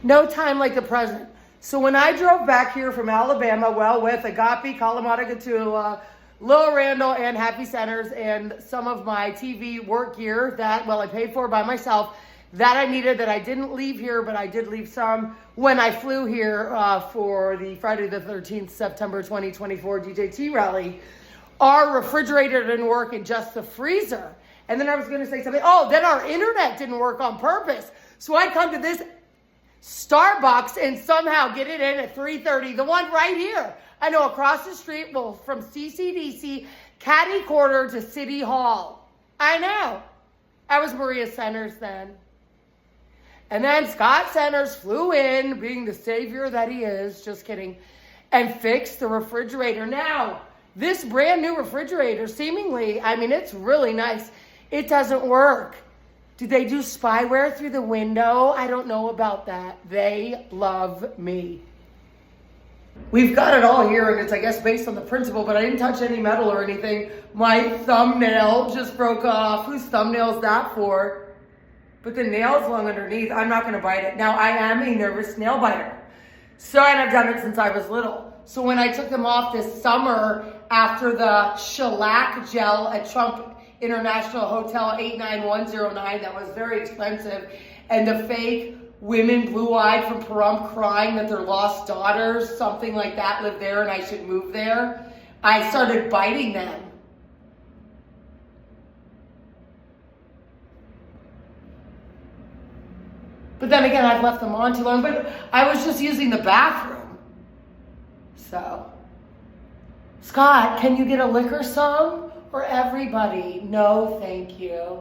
No time like the present. So when I drove back here from Alabama, well, with Agape, Kalamata Gatula, Lil Randall, and Happy Centers, and some of my TV work gear that, well, I paid for by myself, that I needed, that I didn't leave here, but I did leave some when I flew here for the Friday the 13th, September 2024 DJT rally. Our refrigerator didn't work and just the freezer. And then I was going to say something. Oh, then our internet didn't work on purpose. So I come to this Starbucks and somehow get it in at 3:30. The one right here. I know, across the street, well, from CCDC, Caddy Corner to City Hall. I know. I was Maria Centers then. And then Scott Centers flew in, being the savior that he is, just kidding, and fixed the refrigerator. Now, this brand new refrigerator, seemingly, I mean, it's really nice. It doesn't work. Do they do spyware through the window? I don't know about that. They love me. We've got it all here, and it's, I guess, based on the principle, but I didn't touch any metal or anything. My thumbnail just broke off. Whose thumbnail is that for? But the nail's long underneath. I'm not going to bite it. Now, I am a nervous nail biter. So, and I've done it since I was little. So when I took them off this summer after the shellac gel at Trump International Hotel 89109, that was very expensive, and the fake women blue-eyed from Pahrump crying that their lost daughters, something like that, live there and I should move there, I started biting them. But then again, I've left them on too long, but I was just using the bathroom. So, Scott, can you get a liquor some? For everybody? No, thank you.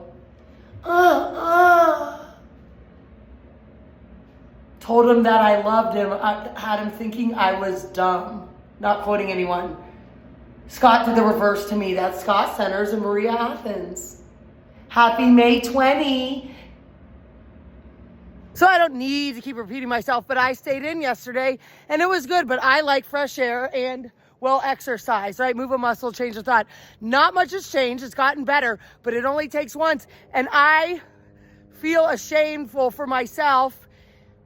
Told him that I loved him. I had him thinking I was dumb. Not quoting anyone. Scott did the reverse to me. That's Scott Centers and Maria Athens. Happy May 20. So I don't need to keep repeating myself, but I stayed in yesterday and it was good, but I like fresh air and, well, exercise, right? Move a muscle, change a thought. Not much has changed. It's gotten better, but it only takes once. And I feel ashameful for myself,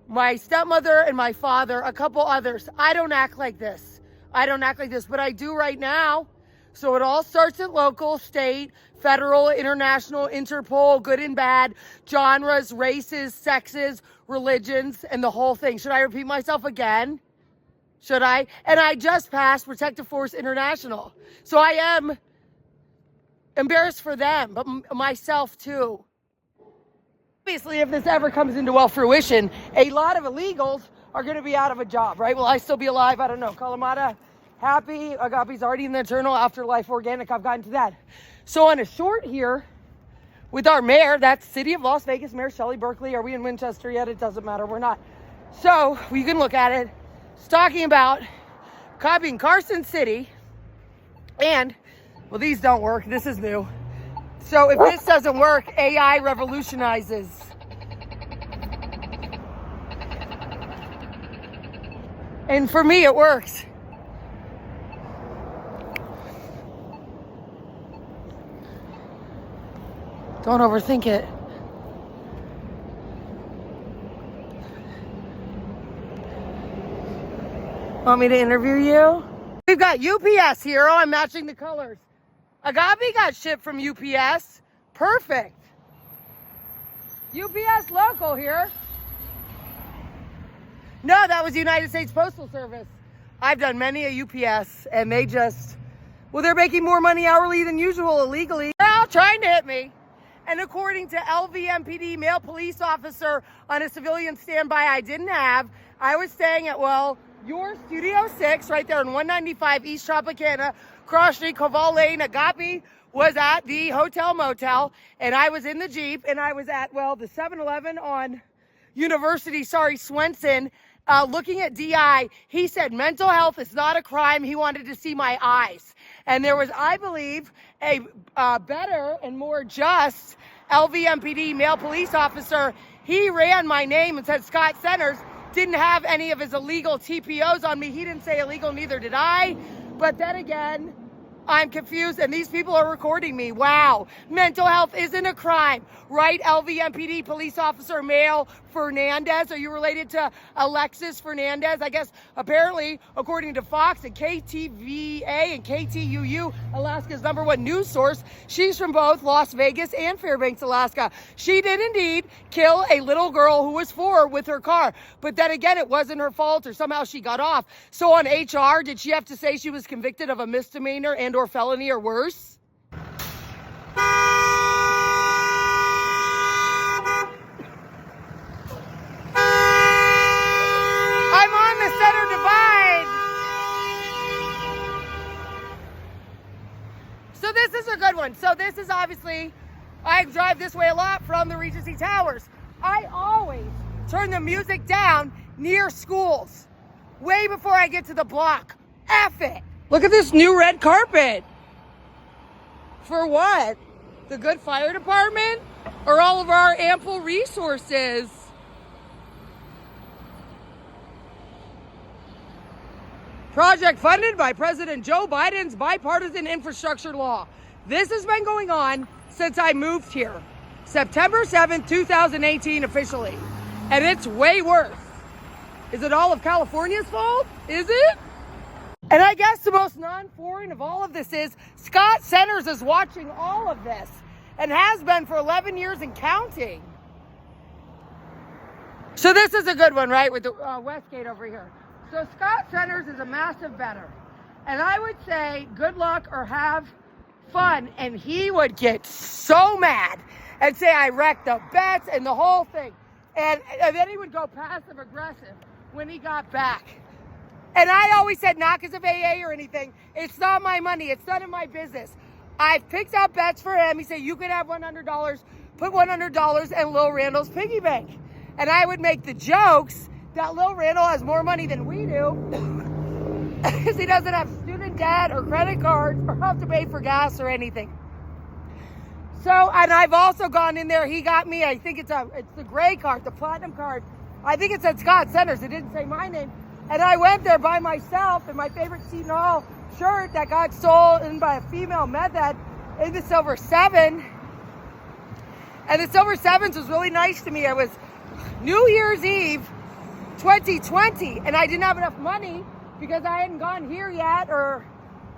my stepmother and my father, a couple others. I don't act like this. But I do right now. So it all starts at local, state, federal, international, Interpol, good and bad, genres, races, sexes, religions, and the whole thing. Should I repeat myself again? Should I? And I just passed Protective Force International. So I am embarrassed for them, but myself too. Obviously, if this ever comes into fruition, a lot of illegals are going to be out of a job, right? Will I still be alive? I don't know. Kalamata, Happy, Agape's already in the eternal afterlife, organic. I've gotten to that. So on a short here with our mayor, that's City of Las Vegas, Mayor Shelley Berkeley. Are we in Winchester yet? It doesn't matter. We're not. So we can look at it. It's talking about copying Carson City. And, well, these don't work. This is new. So if this doesn't work, AI revolutionizes. And for me, it works. Don't overthink it. Want me to interview you? We've got UPS here. Oh, I'm matching the colors. Agape got shipped from UPS. Perfect. UPS local here. No, that was United States Postal Service. I've done many a UPS and they just, well, they're making more money hourly than usual illegally. They're out trying to hit me. And according to LVMPD male police officer on a civilian standby I didn't have, I was staying at, well, your Studio 6 right there in 195 East Tropicana, cross street, Koval Lane. Agape was at the Hotel Motel and I was in the Jeep and I was at, well, the 7-Eleven on Swenson, looking at DI. He said mental health is not a crime. He wanted to see my eyes. And there was, I believe, a better and more just LVMPD male police officer. He ran my name and said Scott Centers didn't have any of his illegal TPOs on me. He didn't say illegal, neither did I. But then again, I'm confused, and these people are recording me. Wow. Mental health isn't a crime, right? LVMPD police officer male Fernandez. Are you related to Alexis Fernandez? I guess apparently, according to Fox and KTVA and KTUU, Alaska's #1 news source, she's from both Las Vegas and Fairbanks, Alaska. She did indeed kill a little girl who was 4 with her car. But then again, it wasn't her fault, or somehow she got off. So on HR, did she have to say she was convicted of a misdemeanor and or felony or worse? I'm on the center divide. So this is a good one. So this is obviously, I drive this way a lot from the Regency Towers. I always turn the music down near schools, way before I get to the block. F it. Look at this new red carpet. For what? The good fire department? Or all of our ample resources? Project funded by President Joe Biden's bipartisan infrastructure law. This has been going on since I moved here. September 7th, 2018 officially. And it's way worse. Is it all of California's fault? Is it? And I guess the most non-foreign of all of this is Scott Centers is watching all of this and has been for 11 years and counting. So this is a good one, right, with the Westgate over here. So Scott Centers is a massive bettor. And I would say good luck or have fun. And he would get so mad and say I wrecked the bets and the whole thing. And then he would go passive aggressive when he got back. And I always said, not because of AA or anything, it's not my money, it's none of my business. I've picked up bets for him. He said, you could have $100, put $100 in Lil Randall's piggy bank. And I would make the jokes that Lil Randall has more money than we do because he doesn't have student debt or credit cards or have to pay for gas or anything. So, and I've also gone in there, he got me, I think it's the gray card, the platinum card. I think it said Scott Centers, it didn't say my name. And I went there by myself in my favorite Seton Hall shirt that got sold by a female meth head in the Silver 7. And the Silver 7s was really nice to me. It was New Year's Eve 2020, and I didn't have enough money because I hadn't gone here yet, or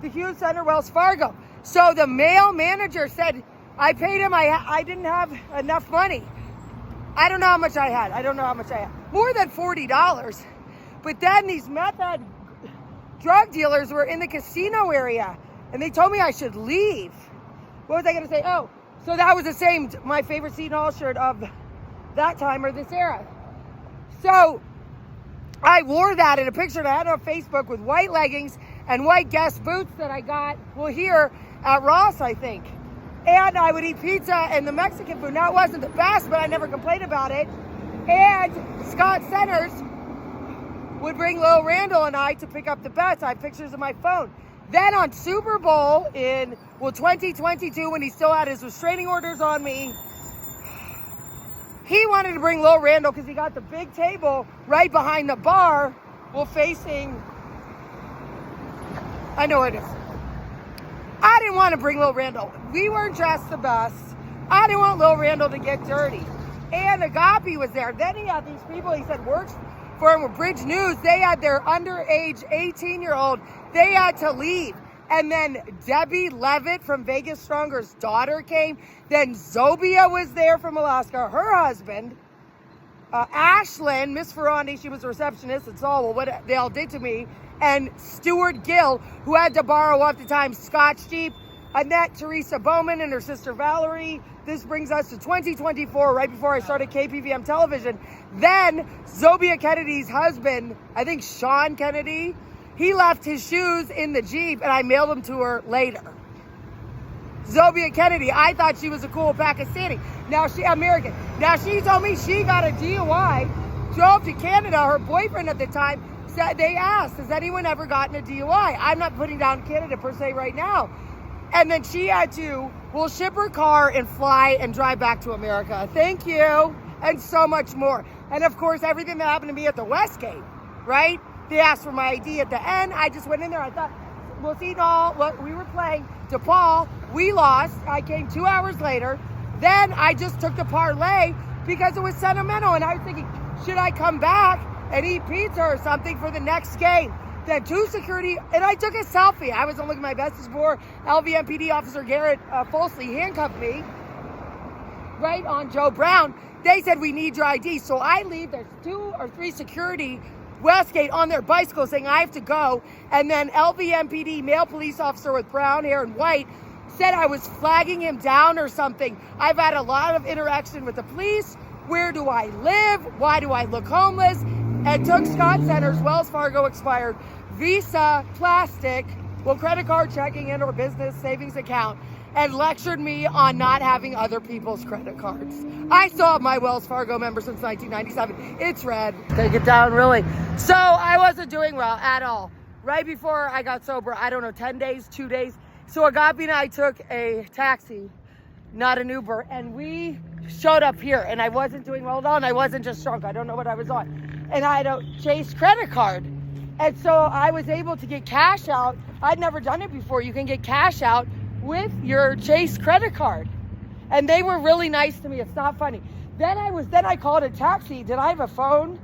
the Hughes Center, Wells Fargo. So the male manager said, I paid him, I didn't have enough money. I don't know how much I had. More than $40. But then these meth head drug dealers were in the casino area, and they told me I should leave. What was I going to say? Oh, so that was the same, my favorite Seton Hall shirt of that time or this era. So I wore that in a picture that I had on Facebook with white leggings and white Guess boots that I got, well, here at Ross, I think. And I would eat pizza and the Mexican food. Now, it wasn't the best, but I never complained about it. And Scott Centers would bring Lil Randall and I to pick up the bets. I have pictures of my phone. Then on Super Bowl in, 2022, when he still had his restraining orders on me, he wanted to bring Lil Randall because he got the big table right behind the bar, facing, I know it is. I didn't want to bring Lil Randall. We weren't dressed the best. I didn't want Lil Randall to get dirty. And Agape was there. Then he had these people he said worked for him with Bridge News. They had their underage 18-year-old. They had to leave. And then Debbie Levitt from Vegas Stronger's daughter came. Then Zobia was there from Alaska, her husband. Ashlyn, Miss Ferrandi, she was a receptionist and saw what they all did to me. And Stuart Gill, who had to borrow off the time Scotch Jeep. Annette Teresa Bowman and her sister Valerie. This brings us to 2024, right before I started KPVM television. Then Zobia Kennedy's husband, I think Sean Kennedy, he left his shoes in the Jeep and I mailed them to her later. Zobia Kennedy, I thought she was a cool Pakistani. Now she American. Now she told me she got a DUI, drove to Canada. Her boyfriend at the time said, they asked, has anyone ever gotten a DUI? I'm not putting down Canada per se right now. And then she had to, ship her car and fly and drive back to America. Thank you. And so much more. And of course, everything that happened to me at the Westgate, right? They asked for my ID at the end. I just went in there. I thought, we'll see all what we were playing. DePaul, we lost. I came 2 hours later. Then I just took the parlay because it was sentimental. And I was thinking, should I come back and eat pizza or something for the next game? Then two security, and I took a selfie. I wasn't looking my best before LVMPD officer Garrett falsely handcuffed me right on Joe Brown. They said, we need your ID. So I leave, there's 2 or 3 security Westgate on their bicycle saying I have to go. And then LVMPD male police officer with brown hair and white said I was flagging him down or something. I've had a lot of interaction with the police. Where do I live? Why do I look homeless? And took Scott Center's Wells Fargo expired Visa plastic, credit card checking and or business savings account, and lectured me on not having other people's credit cards. I still have my Wells Fargo member since 1997. It's red. Take it down, really. So I wasn't doing well at all. Right before I got sober, I don't know, 10 days, 2 days. So Agapi and I took a taxi, not an Uber, and we showed up here, and I wasn't doing well at all, and I wasn't just drunk. I don't know what I was on. And I had a Chase credit card. And so I was able to get cash out. I'd never done it before. You can get cash out with your Chase credit card. And they were really nice to me. It's not funny. Then I called a taxi. Did I have a phone?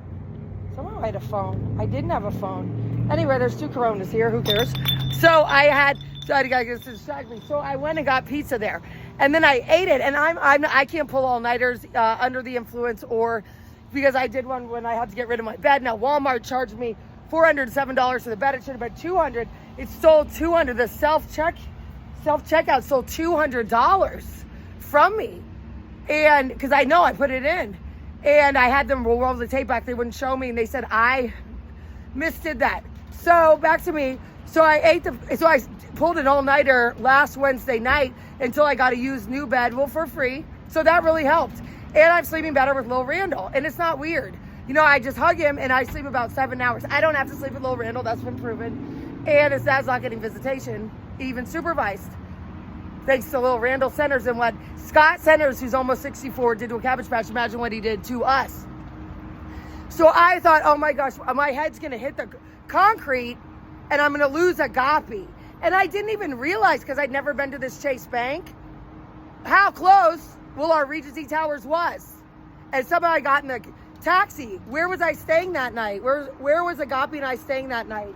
Somehow I had a phone. I didn't have a phone. Anyway, there's 2 Coronas here. Who cares? So I got to distract me. So I went and got pizza there. And then I ate it. And I can't pull all-nighters under the influence, or because I did one when I had to get rid of my bed. Now Walmart charged me $407 for the bed. It should have been $200. It stole $200. The self-checkout stole $200 from me. And because I know I put it in, and I had them roll the tape back. They wouldn't show me, and they said I misdid that. So back to me. So I pulled an all-nighter last Wednesday night until I got a used new bed, for free. So that really helped. And I'm sleeping better with Lil Randall, and it's not weird. You know, I just hug him and I sleep about 7 hours. I don't have to sleep with Lil Randall, that's been proven. And his dad's not getting visitation, even supervised. Thanks to Lil Randall Centers and what Scott Centers, who's almost 64, did to a Cabbage Patch. Imagine what he did to us. So I thought, oh my gosh, my head's gonna hit the concrete and I'm gonna lose Agapi. And I didn't even realize, because I'd never been to this Chase Bank, how close our Regency Towers was. And somehow I got in the taxi. Where was I staying that night? Where was Agapi and I staying that night?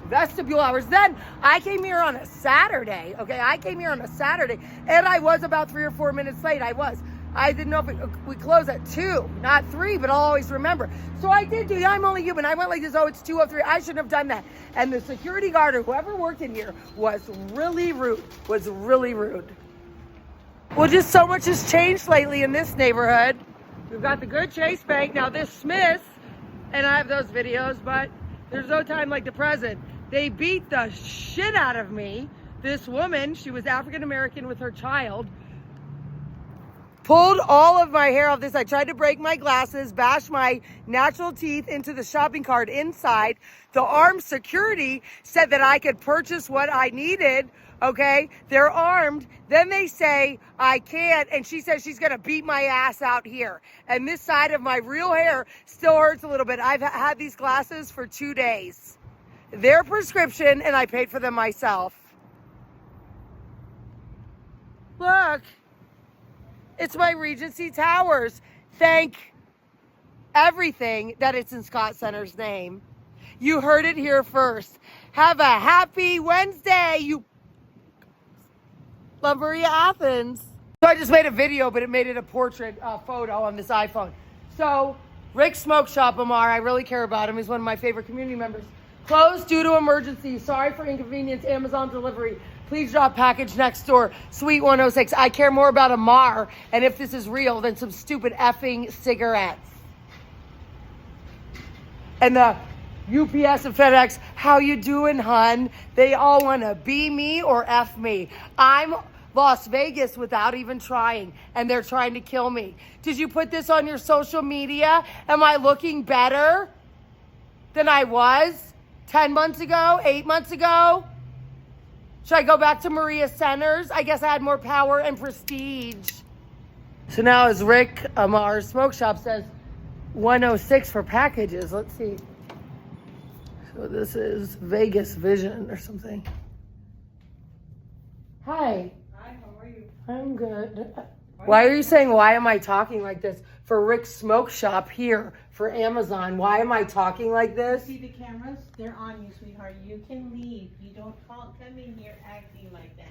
Vestibule hours. Then I came here on a Saturday. Okay, I came here on a Saturday, and I was about 3 or 4 minutes late. I didn't know if we closed at 2, not 3, but I'll always remember. So I did do. I'm only human. I went like this. Oh, it's 2:03. I shouldn't have done that. And the security guard or whoever worked in here was really rude. Well, just so much has changed lately in this neighborhood. We've got the good Chase Bank. Now this Smith, and I have those videos, but there's no time like the present. They beat the shit out of me. This woman, she was African-American with her child, pulled all of my hair off this. I tried to break my glasses, bash my natural teeth into the shopping cart inside. The armed security said that I could purchase what I needed. Okay, they're armed. Then they say I can't, and she says she's gonna beat my ass out here. And this side of my real hair still hurts a little bit. I've had these glasses for 2 days. Their prescription, and I paid for them myself. Look, it's my Regency Towers. Thank everything that it's in Scott Center's name. You heard it here first. Have a happy Wednesday, you. Love Maria Athens. So I just made a video, but it made it a portrait photo on this iPhone. So Rick Smoke Shop Amar, I really care about him. He's one of my favorite community members. Closed due to emergency. Sorry for inconvenience. Amazon delivery. Please drop package next door. Suite 106. I care more about Amar, and if this is real, than some stupid effing cigarettes. And the UPS and FedEx, how you doing, hun? They all want to be me or F me. I'm Las Vegas without even trying, and they're trying to kill me. Did you put this on your social media? Am I looking better than I was 10 months ago, 8 months ago? Should I go back to Maria Centers? I guess I had more power and prestige. So now as Rick Amar Smoke Shop says, 106 for packages. Let's see. So this is Vegas Vision or something. Hi. Hi, how are you? I'm good. Why are you saying, why am I talking like this? For Rick's Smoke Shop here for Amazon. Why am I talking like this? See the cameras? They're on you, sweetheart. You can leave. You don't come in here acting like that.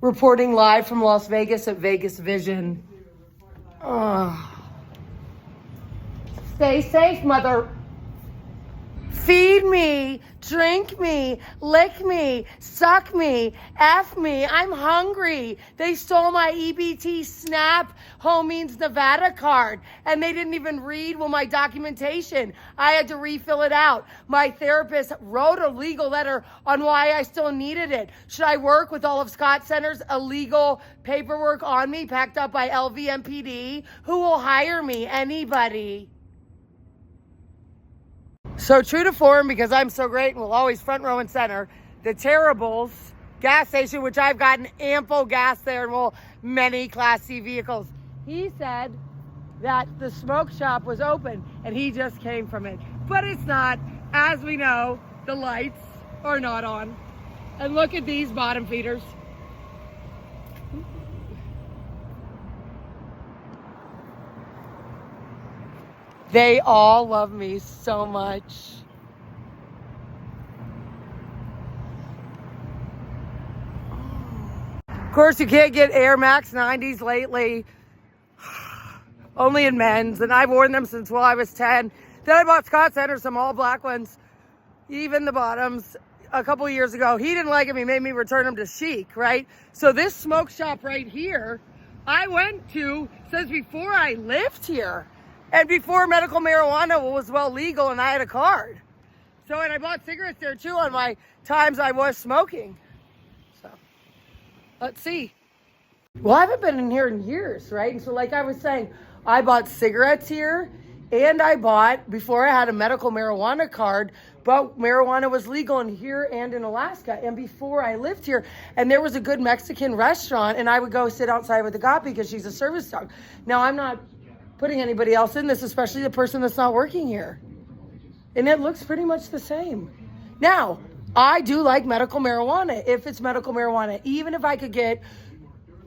Reporting live from Las Vegas at Vegas Vision. Oh. Stay safe, mother. Feed me, drink me, lick me, suck me, F me. I'm hungry. They stole my EBT SNAP Home Means Nevada card, and they didn't even read my documentation. I had to refill it out. My therapist wrote a legal letter on why I still needed it. Should I work with all of Scott Center's illegal paperwork on me, packed up by LVMPD? Who will hire me? Anybody. So true to form, because I'm so great and will always front row and center, the Terribles gas station, which I've gotten ample gas there and many Class C vehicles. He said that the smoke shop was open and he just came from it. But it's not. As we know, the lights are not on. And look at these bottom feeders. They all love me so much. Of course, you can't get Air Max 90s lately. Only in men's, and I've worn them since I was 10. Then I bought Scott Center some all black ones, even the bottoms, a couple years ago. He didn't like them. He made me return them to Chic, right? So this smoke shop right here, I went to since before I lived here. And before medical marijuana was legal and I had a card. So, and I bought cigarettes there too on my times I was smoking. So, let's see. Well, I haven't been in here in years, right? And so like I was saying, I bought cigarettes here, and I bought, before I had a medical marijuana card, but marijuana was legal in here and in Alaska. And before I lived here, and there was a good Mexican restaurant, and I would go sit outside with Agape because she's a service dog. Now, I'm not putting anybody else in this, especially the person that's not working here. And it looks pretty much the same. Now, I do like medical marijuana, if it's medical marijuana. Even if I could get,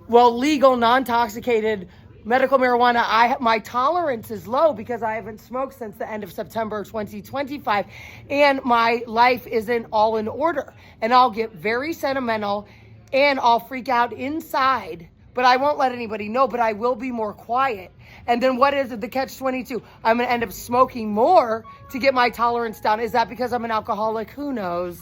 legal, non-intoxicated medical marijuana, my tolerance is low because I haven't smoked since the end of September 2025. And my life isn't all in order. And I'll get very sentimental and I'll freak out inside. But I won't let anybody know, but I will be more quiet. And then what is it, the catch-22? I'm going to end up smoking more to get my tolerance down. Is that because I'm an alcoholic? Who knows?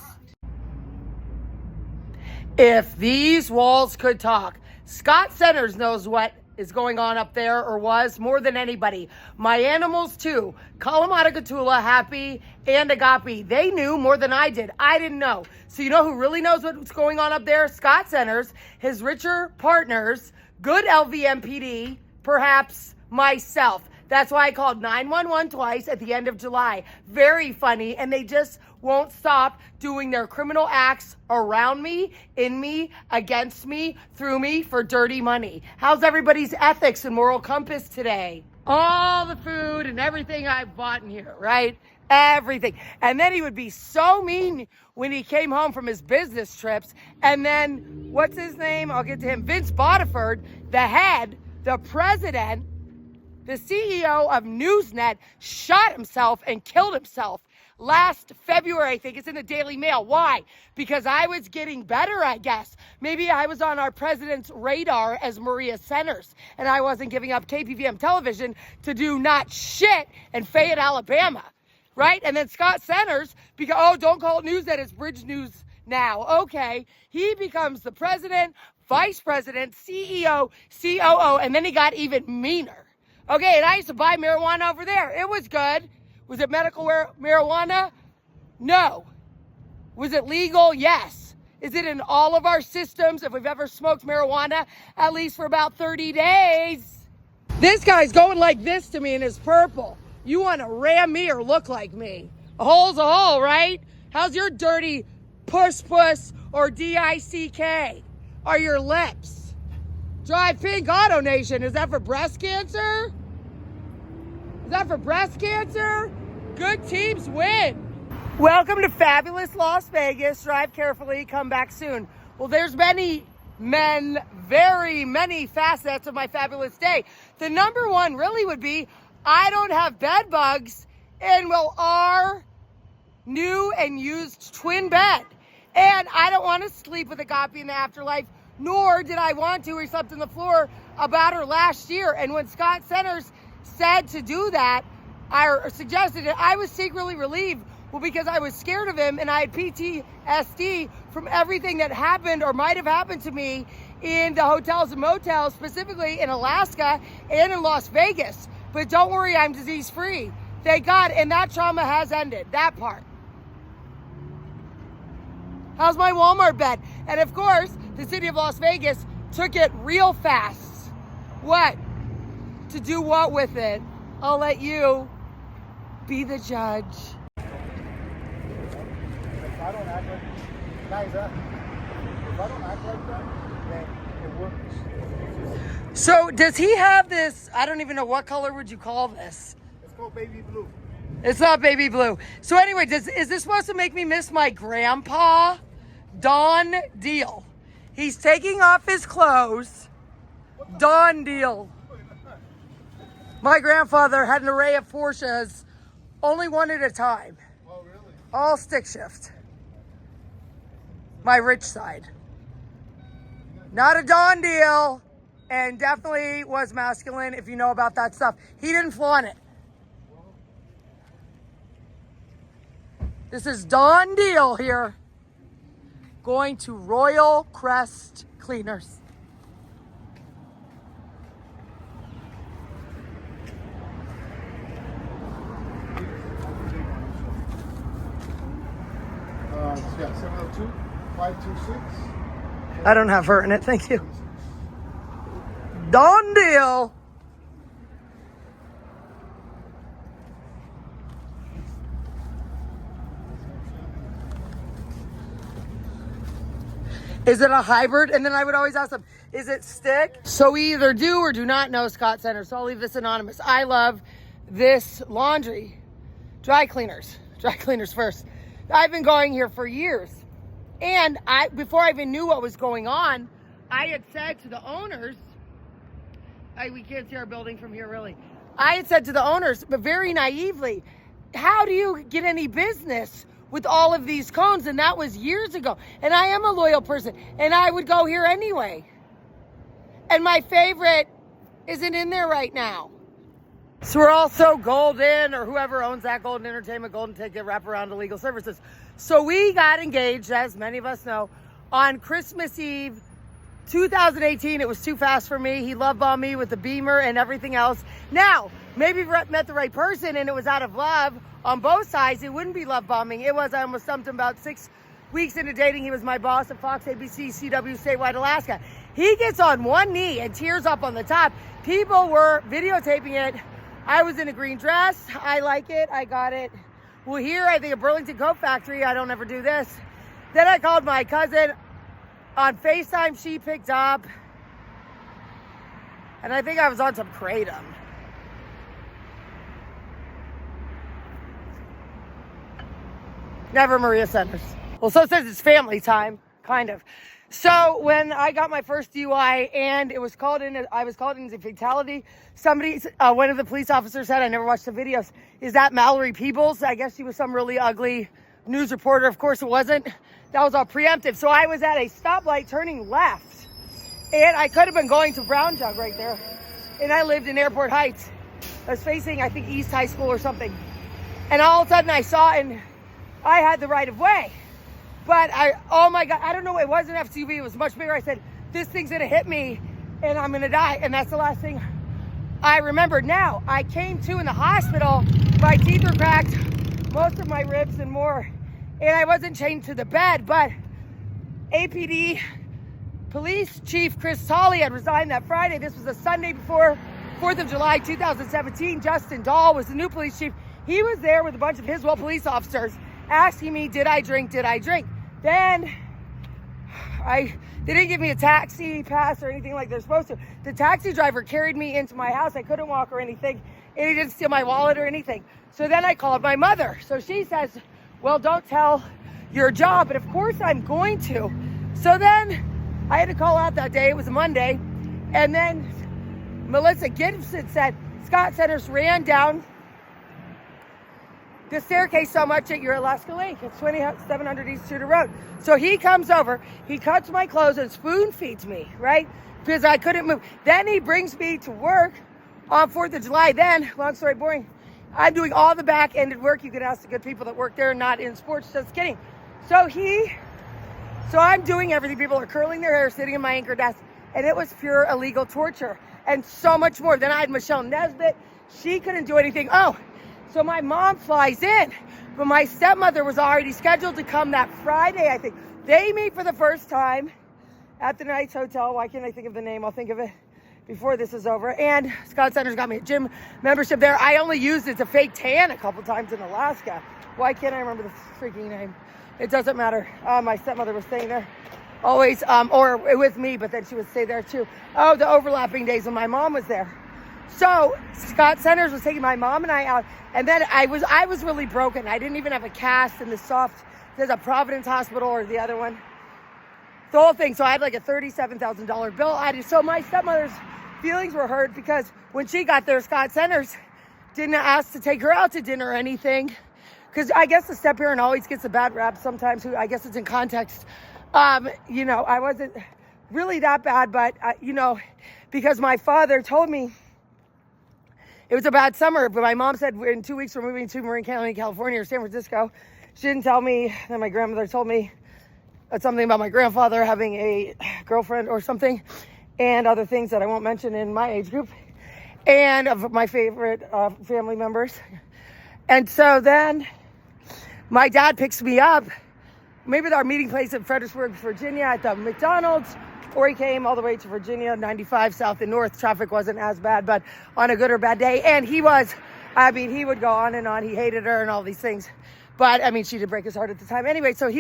If these walls could talk, Scott Centers knows what is going on up there, or was, more than anybody. My animals too. Kalamata, Happy, and Agape. They knew more than I did. I didn't know. So you know who really knows what's going on up there? Scott Centers, his richer partners, good LVMPD, perhaps myself. That's why I called 911 twice at the end of July. Very funny, and they just won't stop doing their criminal acts around me, in me, against me, through me, for dirty money. How's everybody's ethics and moral compass today? All the food and everything I've bought in here, right? Everything. And then he would be so mean when he came home from his business trips. And then, what's his name? I'll get to him. Vince Bodiford, the head, the president, the CEO of Newsnet, shot himself and killed himself last February. I think it's in the Daily Mail. Why? Because I was getting better, I guess. Maybe I was on our president's radar as Maria Centers, and I wasn't giving up KPVM television to do not shit in Fayette, Alabama, right? And then Scott Centers, because, don't call it Newsnet, it's Bridge News now. Okay, he becomes the president, vice president, CEO, COO, and then he got even meaner. Okay, and I used to buy marijuana over there. It was good. Was it medical marijuana? No. Was it legal? Yes. Is it in all of our systems if we've ever smoked marijuana? At least for about 30 days. This guy's going like this to me in his purple. You want to ram me or look like me? A hole's a hole, right? How's your dirty puss or DICK? Are your lips? Drive Pink Auto Nation. Is that for breast cancer? Is that for breast cancer? Good teams win. Welcome to fabulous Las Vegas. Drive carefully, come back soon. Well, there's very many facets of my fabulous day. The number one really would be I don't have bed bugs in, well, our new and used twin bed. And I don't want to sleep with Agape in the afterlife, nor did I want to. We slept on the floor about her last year. And when Scott Centers said to do that, I suggested it, I was secretly relieved. Well, because I was scared of him and I had PTSD from everything that happened or might have happened to me in the hotels and motels, specifically in Alaska and in Las Vegas. But don't worry, I'm disease free. Thank God. And that trauma has ended, that part. How's my Walmart bed? And of course, the city of Las Vegas took it real fast. What? To do what with it? I'll let you be the judge. If I don't act like if I don't act like that, then it works. So does he have this, I don't even know, what color would you call this? It's called baby blue. It's not baby blue. So anyway, is this supposed to make me miss my grandpa? Don deal. He's taking off his clothes. Don deal. My grandfather had an array of Porsches, only one at a time. Oh, really? All stick shift. My rich side. Not a Don deal, and definitely was masculine if you know about that stuff. He didn't flaunt it. This is Don deal here. Going to Royal Crest Cleaners. Yeah, 702 526. I don't have her in it, thank you. Don deal. Is it a hybrid? And then I would always ask them, is it stick? So we either do or do not know Scott Center. So I'll leave this anonymous. I love this laundry. Dry cleaners first. I've been going here for years. And before I even knew what was going on, I had said to the owners, we can't see our building from here really. I had said to the owners, but very naively, how do you get any business with all of these cones? And that was years ago. And I am a loyal person and I would go here anyway. And my favorite isn't in there right now. So we're also Golden, or whoever owns that Golden Entertainment, Golden Ticket, Wraparound Illegal Services. So we got engaged, as many of us know, on Christmas Eve, 2018. It was too fast for me. He love bombed me with the Beamer and everything else. Now, maybe met the right person and it was out of love on both sides. It wouldn't be love bombing. It was, I almost stumped him about 6 weeks into dating. He was my boss at Fox, ABC, CW, Statewide, Alaska. He gets on one knee and tears up on the top. People were videotaping it. I was in a green dress. I like it. I got it. Well, here, I think a Burlington Coat Factory. I don't ever do this. Then I called my cousin on FaceTime. She picked up. And I think I was on some Kratom. Never Maria Centers. Well, so since it's family time, kind of. So when I got my first DUI and I was called in as a fatality, one of the police officers said, I never watched the videos, is that Mallory Peebles? I guess she was some really ugly news reporter. Of course it wasn't. That was all preemptive. So I was at a stoplight turning left and I could have been going to Brown Jug right there. And I lived in Airport Heights. I was facing, I think, East High School or something. And all of a sudden I saw and I had the right of way. But oh my God, I don't know, it wasn't an SUV, it was much bigger. I said, this thing's gonna hit me and I'm gonna die. And that's the last thing I remember. Now, I came to in the hospital, my teeth were cracked, most of my ribs and more. And I wasn't chained to the bed, but APD Police Chief Chris Tolley had resigned that Friday. This was a Sunday before 4th of July, 2017. Justin Dahl was the new police chief. He was there with a bunch of Hiswell police officers asking me, did I drink? Then they didn't give me a taxi pass or anything like they're supposed to. The taxi driver carried me into my house. I couldn't walk or anything. and he didn't steal my wallet or anything. So then I called my mother. So she says, well, don't tell your job. But of course I'm going to. So then I had to call out that day. It was a Monday. And then Melissa Gibson said, Scott Centers ran down the staircase so much at your Alaska Lake. It's 2700 East Tudor Road. So he comes over, he cuts my clothes and spoon feeds me, right? Because I couldn't move. Then he brings me to work on 4th of July. Then, long story boring, I'm doing all the back-ended work. You can ask the good people that work there, not in sports, just kidding. So I'm doing everything. People are curling their hair, sitting in my anchor desk, and it was pure illegal torture and so much more. Then I had Michelle Nesbitt. She couldn't do anything. Oh, so my mom flies in, but my stepmother was already scheduled to come that Friday, I think. They meet for the first time at the Knights Hotel. Why can't I think of the name? I'll think of it before this is over. And Scott Centers got me a gym membership there. I only used it to fake tan a couple times in Alaska. Why can't I remember the freaking name? It doesn't matter. My stepmother was staying there always, or with me, but then she would stay there too. Oh, the overlapping days when my mom was there. So Scott Centers was taking my mom and I out, and then I was really broken. I didn't even have a cast in the soft. There's a Providence Hospital or the other one. The whole thing. So I had like a $37,000 bill. So my stepmother's feelings were hurt because when she got there, Scott Centers didn't ask to take her out to dinner or anything. Because I guess the step parent always gets a bad rap sometimes. I guess it's in context. You know, I wasn't really that bad, but you know, because my father told me it was a bad summer, but my mom said in 2 weeks we're moving to Marin County, California or San Francisco. She didn't tell me that my grandmother told me something about my grandfather having a girlfriend or something, and other things that I won't mention in my age group, and of my favorite family members. And so then my dad picks me up, maybe at our meeting place in Fredericksburg, Virginia at the McDonald's, or he came all the way to Virginia, 95 south and north. Traffic wasn't as bad, but on a good or bad day. And he would go on and on. He hated her and all these things. But I mean, she did break his heart at the time. Anyway, so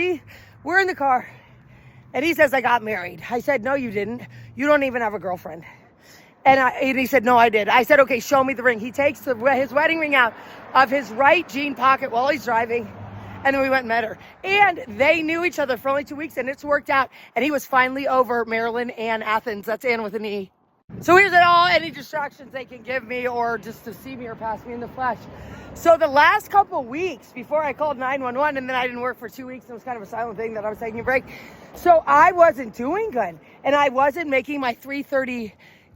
we're in the car and he says, I got married. I said, no, you didn't. You don't even have a girlfriend. And he said, no, I did. I said, okay, show me the ring. He takes his wedding ring out of his right jean pocket while he's driving. And then we went and met her. And they knew each other for only 2 weeks, and it's worked out. And he was finally over Maryland and Athens. That's Ann with an E. So here's any distractions they can give me, or just to see me or pass me in the flesh. So the last couple weeks before I called 911, and then I didn't work for 2 weeks, it was kind of a silent thing that I was taking a break. So I wasn't doing good, and I wasn't making my 3:30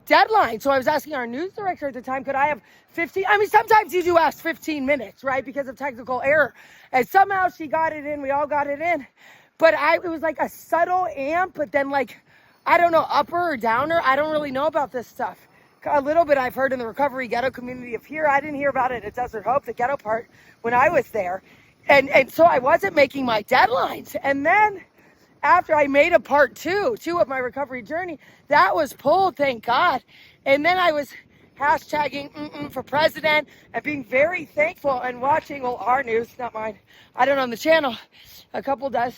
deadline. So I was asking our news director at the time, could I have 15? I mean, sometimes you do ask 15 minutes, right? Because of technical error. And somehow she got it in. We all got it in. But it was like a subtle amp, but then like, I don't know, upper or downer. I don't really know about this stuff. A little bit I've heard in the recovery ghetto community of here. I didn't hear about it at Desert Hope, the ghetto part, when I was there. And so I wasn't making my deadlines. And then after I made a part two of my recovery journey, that was pulled, thank God. And then I was hashtagging for president and being very thankful and watching, well, our news, not mine. I don't own the channel. A couple does.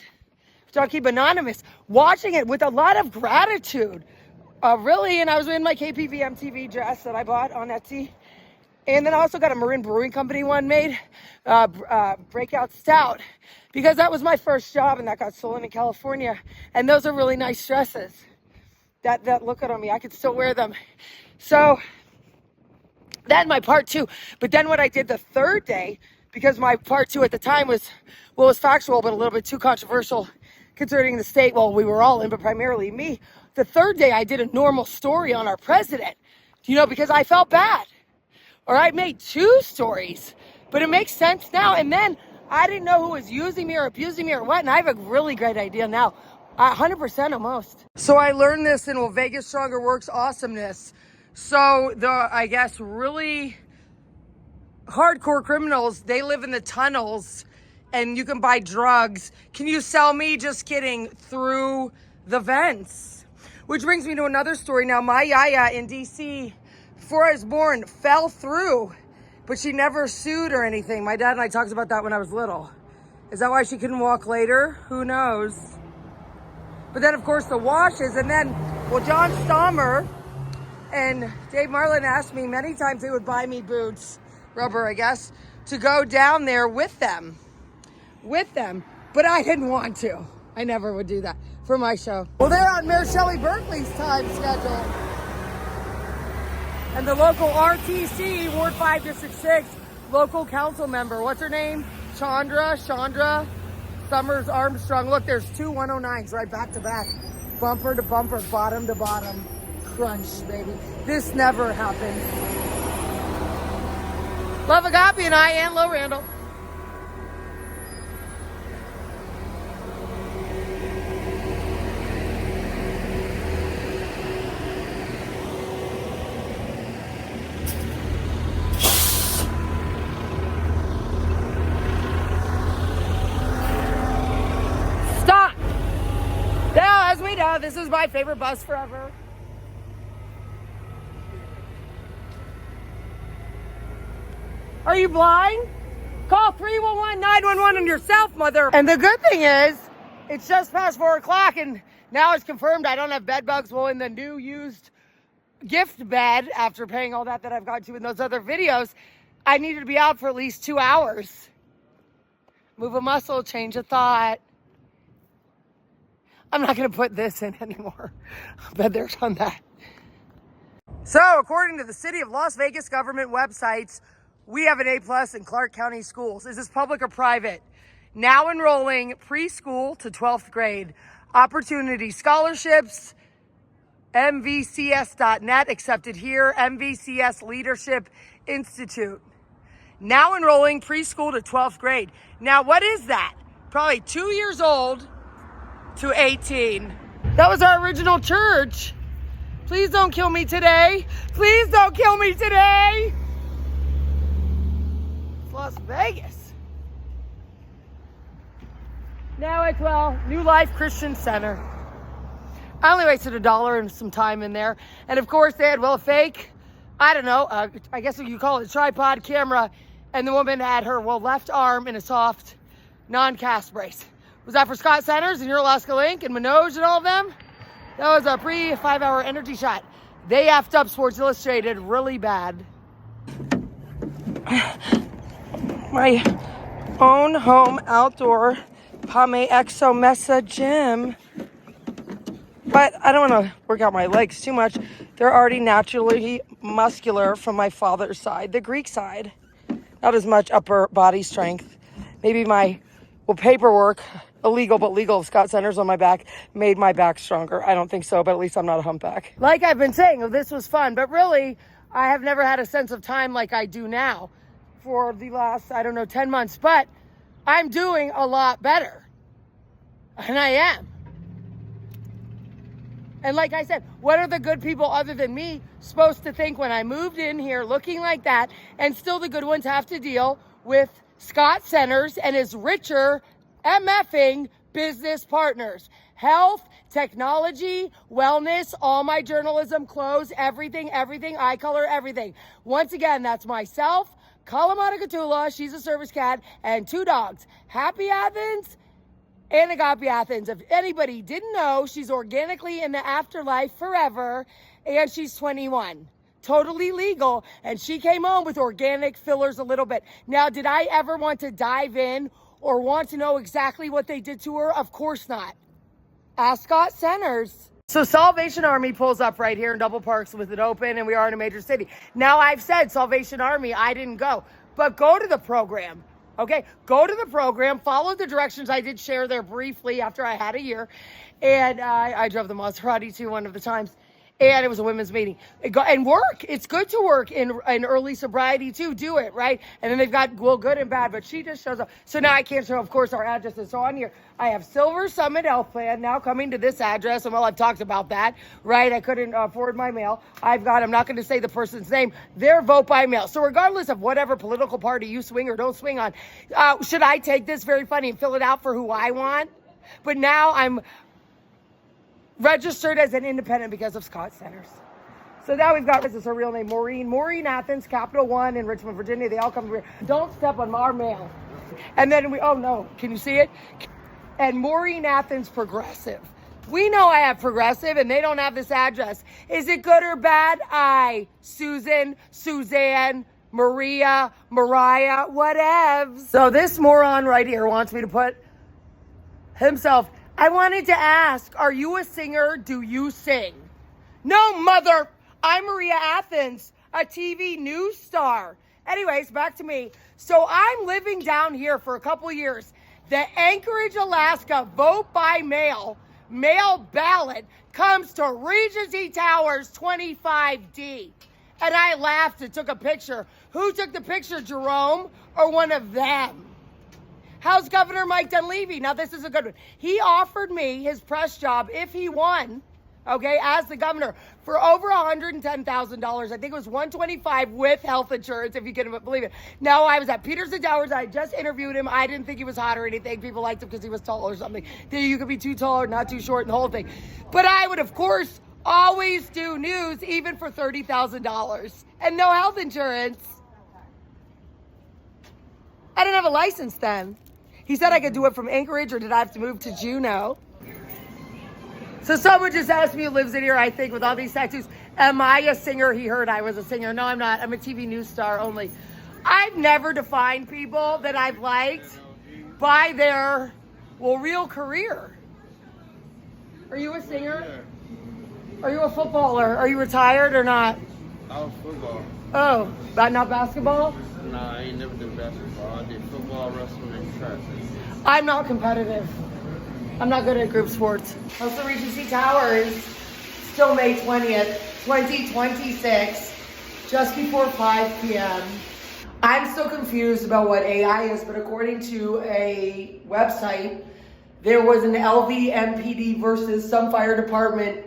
So I'll keep anonymous. Watching it with a lot of gratitude. Really, and I was in my KPV MTV dress that I bought on Etsy. And then I also got a Marin Brewing Company one made, Breakout Stout, because that was my first job and that got stolen in California. And those are really nice dresses. That look good on me. I could still wear them. So then my part two. But then what I did the third day, because my part two at the time was factual, but a little bit too controversial concerning the state. Well, we were all in, but primarily me. The third day I did a normal story on our president, because I felt bad. Or I made 2 stories, but it makes sense now. And then I didn't know who was using me or abusing me or what. And I have a really great idea now. 100% almost. So I learned this in Vegas Stronger Works awesomeness. So I guess really hardcore criminals, they live in the tunnels and you can buy drugs. Can you sell me? Just kidding. Through the vents. Which brings me to another story. Now my yaya in DC, before I was born, fell through, but she never sued or anything. My dad and I talked about that when I was little. Is that why she couldn't walk later? Who knows? But then, of course, the washes. And then, John Stammer, And Dave Marlin asked me many times they would buy me boots, rubber, I guess, to go down there with them. But I didn't want to. I never would do that for my show. Well, they're on Mayor Shelley Berkeley's time schedule. And the local RTC, Ward 5, District 6, local council member, what's her name? Chandra Summers Armstrong. Look, there's two 109s right back to back. Bumper to bumper, bottom to bottom. Crunch, baby. This never happened. Love Agape and I, and Low Randall. Stop! Now, as we know, this is my favorite bus forever. Are you blind? Call 311-911 on yourself, mother. And the good thing is, it's just past 4 o'clock and now it's confirmed I don't have bed bugs. Well, in the new used gift bed, after paying all that I've got to in those other videos, I needed to be out for at least 2 hours. Move a muscle, change a thought. I'm not gonna put this in anymore. I bet there's on that. So, according to the City of Las Vegas government websites, we have an A+ in Clark County schools. Is this public or private? Now enrolling preschool to 12th grade. Opportunity scholarships, mvcs.net, accepted here, MVCS Leadership Institute. Now enrolling preschool to 12th grade. Now, what is that? Probably 2 years old to 18. That was our original church. Please don't kill me today. Please don't kill me today. Las Vegas. Now it's, well, New Life Christian Center. I only wasted $1 and some time in there. And of course they had, well, a fake, I don't know, I guess what you call it, a tripod camera. And the woman had her, well, left arm in a soft non-cast brace. Was that for Scott Centers and your Alaska Link and Minoj and all of them? That was a pre-5-hour energy shot. They effed up Sports Illustrated really bad. My own home outdoor Pame Exo Mesa gym. But I don't want to work out my legs too much. They're already naturally muscular from my father's side, the Greek side. Not as much upper body strength. Maybe my, well, paperwork, illegal but legal of Scott Centers on my back made my back stronger. I don't think so, but at least I'm not a humpback. Like I've been saying, this was fun, but really, I have never had a sense of time like I do now for the last, 10 months, but I'm doing a lot better. And I am. And like I said, what are the good people other than me supposed to think when I moved in here looking like that, and still the good ones have to deal with Scott Centers and his richer MFing business partners? Health, technology, wellness, all my journalism, clothes, everything, eye color, everything. Once again, that's myself, Kalamata Gatula, she's a service cat, and 2 dogs, Happy Athens and Agape Athens. If anybody didn't know, she's organically in the afterlife forever, and she's 21. Totally legal, and she came home with organic fillers a little bit. Now, did I ever want to dive in or want to know exactly what they did to her? Of course not. Ask Scott Centers. So Salvation Army pulls up right here in Double Parks with it open, and we are in a major city. Now, I've said Salvation Army, I didn't go, but go to the program. Okay, go to the program, follow the directions. I did share there briefly after I had a year, and I drove the Maserati too one of the times, and it was a women's meeting. And work, it's good to work in early sobriety too, do it, right? And then they've got, well, good and bad, but she just shows up. So now I can't show, of course, our addresses. So on here, I have Silver Summit Health Plan now coming to this address, and well, I've talked about that, right? I couldn't forward my mail. I'm not going to say the person's name, their vote by mail. So regardless of whatever political party you swing or don't swing on, should I take this, very funny, and fill it out for who I want? But now I'm registered as an independent because of Scott Centers. So now we've got, this is her real name, Maureen Athens, Capital One in Richmond, Virginia. They all come here. Don't step on our mail. And then oh no, can you see it? And Maureen Athens Progressive. We know I have Progressive and they don't have this address. Is it good or bad? Susan, Suzanne, Maria, Mariah, whatevs. So this moron right here wants me to put himself. I wanted to ask, are you a singer? Do you sing? No, mother. I'm Maria Athens, a TV news star. Anyways, back to me. So I'm living down here for a couple years. The Anchorage, Alaska vote by mail ballot comes to Regency Towers 25D. And I laughed and took a picture. Who took the picture, Jerome or one of them? How's Governor Mike Dunleavy? Now, this is a good one. He offered me his press job if he won, okay, as the governor for over $110,000. I think it was $125,000 with health insurance, if you can believe it. Now, I was at Peterson Towers. I just interviewed him. I didn't think he was hot or anything. People liked him because he was tall or something. You could be too tall or not too short and the whole thing. But I would, of course, always do news, even for $30,000 and no health insurance. I didn't have a license then. He said I could do it from Anchorage, or did I have to move to Juneau? So someone just asked me who lives in here, I think, with all these tattoos. Am I a singer? He heard I was a singer. No, I'm not. I'm a TV news star only. I've never defined people that I've liked by their, real career. Are you a singer? Are you a footballer? Are you retired or not? I was football. Oh, not basketball? Nah, I ain't never did basketball. I did football, wrestling, and track. I'm not competitive. I'm not good at group sports. How's the Regency Towers? Still May 20th, 2026, just before 5 p.m. I'm still confused about what AI is, but according to a website, there was an LVMPD versus some fire department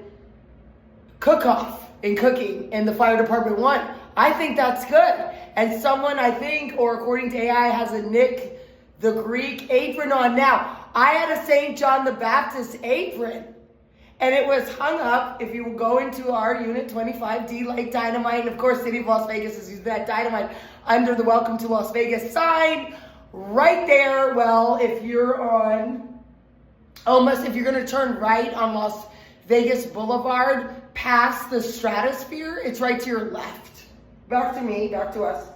cook-off in cooking, and the fire department won. I think that's good. And someone, I think, or according to AI, has a Nick the Greek apron on. Now, I had a St. John the Baptist apron, and it was hung up, if you go into our unit 25D like dynamite, and of course, City of Las Vegas is using that dynamite under the Welcome to Las Vegas sign right there. Well, if you're on, if you're gonna turn right on Las Vegas Boulevard past the Stratosphere, it's right to your left. Back to me, back to us.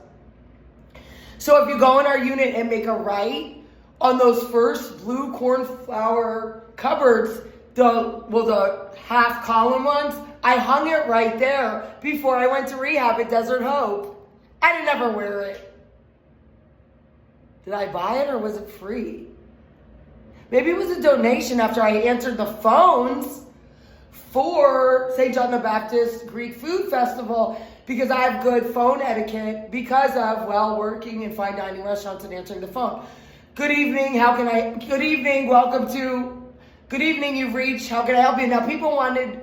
So if you go in our unit and make a right on those first blue cornflower cupboards, the half column ones, I hung it right there before I went to rehab at Desert Hope. I didn't ever wear it. Did I buy it or was it free? Maybe it was a donation after I answered the phones for St. John the Baptist Greek Food Festival, because I have good phone etiquette because of, working in fine dining restaurants and answering the phone. Good evening, good evening, good evening, you've reached, how can I help you? Now, people wanted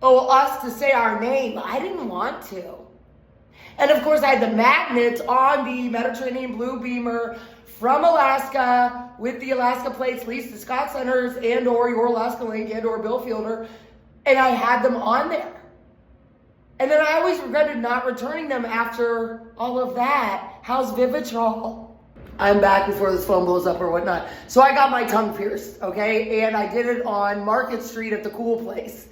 us to say our name. I didn't want to. And of course, I had the magnets on the Mediterranean Blue Beamer from Alaska with the Alaska plates leased to Scott Centers and or Your Alaska Link and or Bill Fielder, and I had them on there. And then I always regretted not returning them after all of that. How's Vivitrol? I'm back before this phone blows up or whatnot. So I got my tongue pierced, okay? And I did it on Market Street at the Cool Place.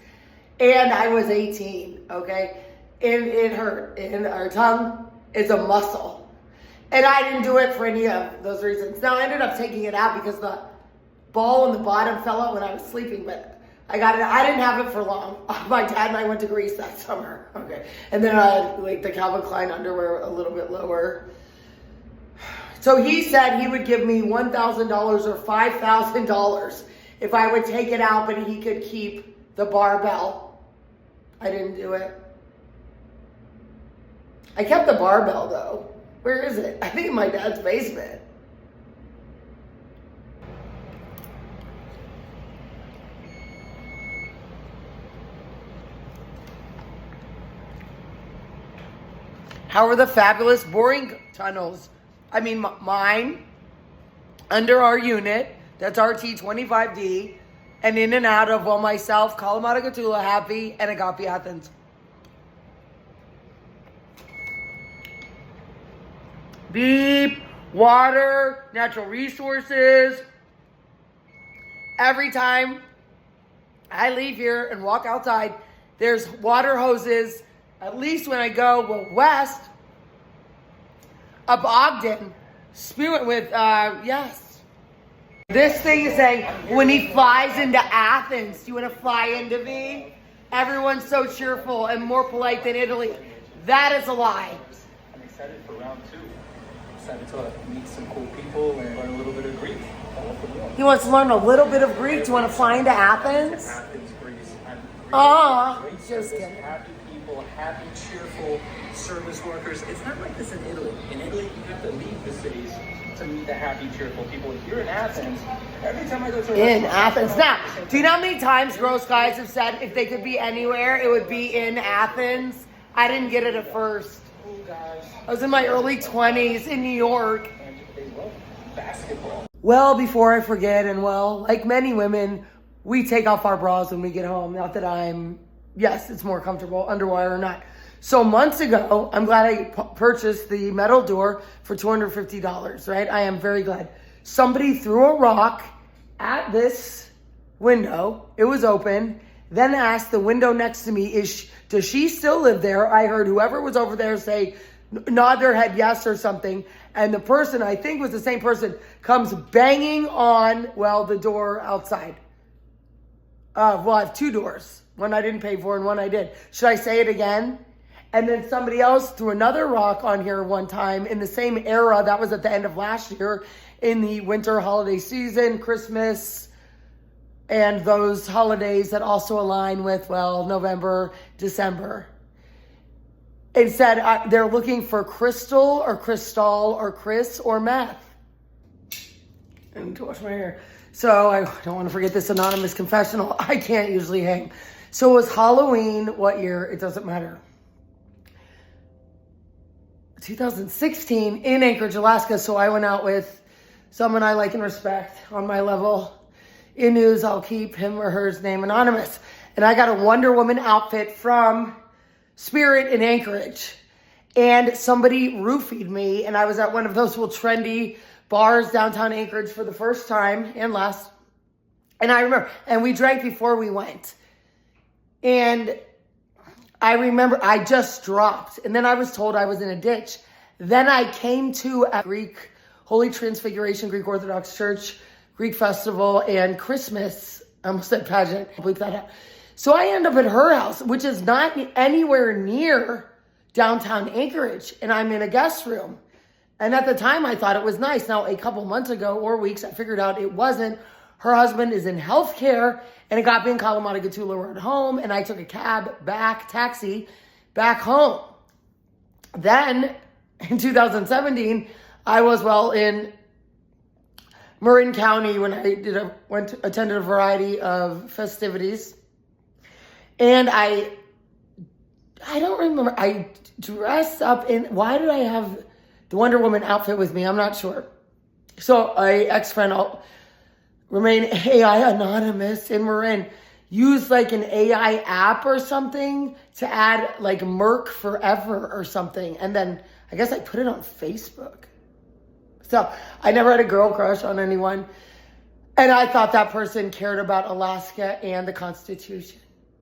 And I was 18, okay? And it hurt. And our tongue is a muscle. And I didn't do it for any of those reasons. Now, I ended up taking it out because the ball on the bottom fell out when I was sleeping, but I got it. I didn't have it for long. My dad and I went to Greece that summer. Okay. And then I had the Calvin Klein underwear a little bit lower. So he said he would give me $1,000 or $5,000 if I would take it out, but he could keep the barbell. I didn't do it. I kept the barbell though. Where is it? I think in my dad's basement. How are the fabulous boring tunnels? I mean, mine, under our unit, that's RT25D, and in and out of, myself, Kalamata Gatula, Happy, and Agape Athens. Beep, water, natural resources. Every time I leave here and walk outside. There's water hoses, at least when I go west, up Ogden, spewing with, yes. This thing is saying, when he flies into Athens, do you want to fly into me? Everyone's so cheerful and more polite than Italy. That is a lie. I'm excited for round 2. I'm excited to meet some cool people and learn a little bit of Greek. He wants to learn a little bit of Greek. Do you want to fly into Athens? Athens, Greece. I'm great Just service, kidding. happy people, happy, cheerful service workers. It's not like this in Italy. In Italy, you have to leave the cities to meet the happy, cheerful people. Here in Athens, every time I go to a In Athens. Now, do you know how many times gross guys have said if they could be anywhere, it would be in Athens? I didn't get it at first. cool guys, I was in my early 20s in New York. and they love basketball. Well, before I forget, and well, like many women, we take off our bras when we get home. Not that yes, it's more comfortable, underwire or not. So months ago, I'm glad I purchased the metal door for $250, right? I am very glad. Somebody threw a rock at this window. It was open. Then asked the window next to me, does she still live there? I heard whoever was over there say, nod their head yes or something. And the person, I think was the same person, comes banging on, the door outside. I have 2 doors. One I didn't pay for and one I did. Should I say it again? And then somebody else threw another rock on here one time in the same era. That was at the end of last year in the winter holiday season, Christmas, and those holidays that also align with, November, December. It said they're looking for crystal or crystal or Chris or meth. I need to wash my hair. So I don't want to forget this anonymous confessional. I can't usually hang. So it was Halloween. What year? It doesn't matter. 2016 in Anchorage, Alaska. So I went out with someone I like and respect on my level. In news, I'll keep him or her name anonymous. And I got a Wonder Woman outfit from Spirit in Anchorage. And somebody roofied me. And I was at one of those little trendy bars downtown Anchorage for the first time and last. And I remember, and we drank before we went. And I remember I just dropped. And then I was told I was in a ditch. Then I came to a Greek Holy Transfiguration Greek Orthodox Church Greek Festival and Christmas. I almost said pageant. I'll bleep that out. So I end up at her house, which is not anywhere near downtown Anchorage. And I'm in a guest room. And at the time, I thought it was nice. Now, a couple months ago or weeks, I figured out it wasn't. Her husband is in healthcare, and it got me in Kalamata-Gatula Road home, and I took a taxi back home. Then, in 2017, I was, in Marin County when I attended a variety of festivities. And I don't remember, I dressed up in, why did I have the Wonder Woman outfit with me? I'm not sure. So a ex-friend, I'll remain AI anonymous in Marin, used an AI app or something to add Merc Forever or something. And then I guess I put it on Facebook. So I never had a girl crush on anyone. And I thought that person cared about Alaska and the Constitution.